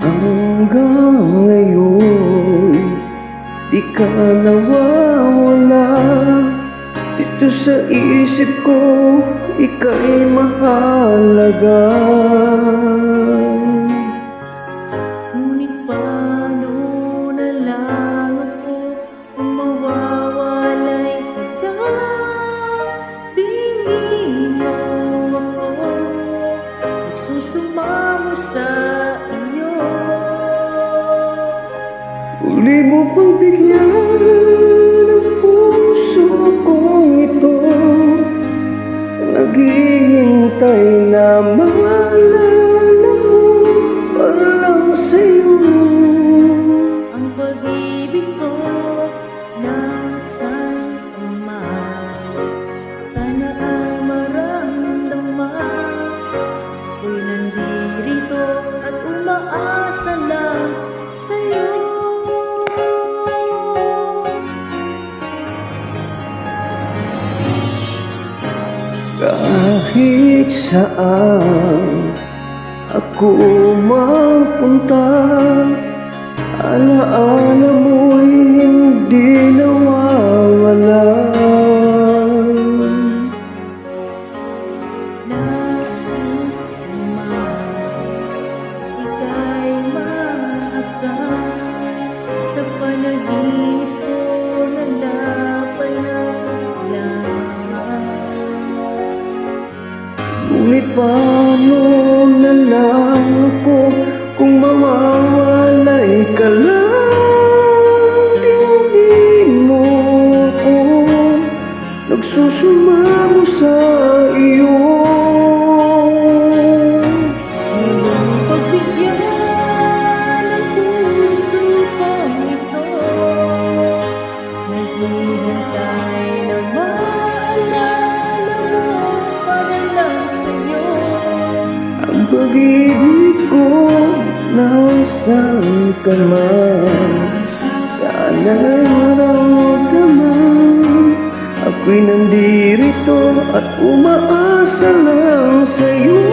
Hanggang ngayon, di ka nawawala. Dito sa isip ko, ika'y mahalaga. Ngunit paano na lang ako kung mawawalay ka lang? Tingin mo ako, nagsusumamo sa iyo. Uli mo pang bigyan ang puso kong ito, naghihintay na maalala mo para lang sa'yo. Ang pag-ibig ko nasaan ka man, sana ay maramdaman. Ako'y nandirito at umaasa lang sa'yo. Kahit saan ako mapunta, alaala mo'y hindi nawawala. Nais ko man ika'y maabang, sa panaginip ko nalapalang lamang. Ngunit paano na lang ako kung mawawalay ka lang? Tingin mo ako, nagsusumamo sa iyo. Iyong pagbigyan ng puso kong ito, naghihintay na maalala mo para lang sa'yo. Ang pag-ibig ko, nasaan ka man, sana'y maramdaman. Ako'y nandirito at umaasa lang sa'yo.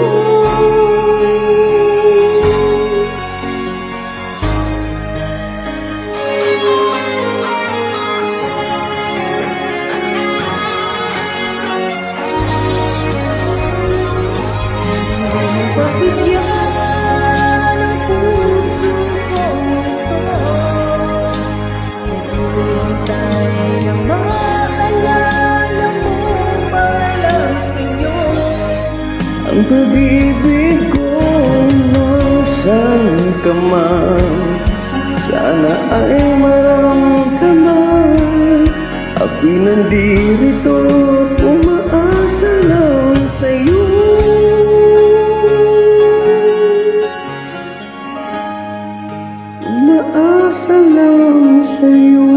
Pagbigyan ng puso kong ito, naghihintay na maalala mo para lang sa'yo. Ang pag-ibig ko, nasaan ka man, sana ay maramdaman. Ako'y nandirito at umaasa lang sa'yo. Umaasa lang sa'yo.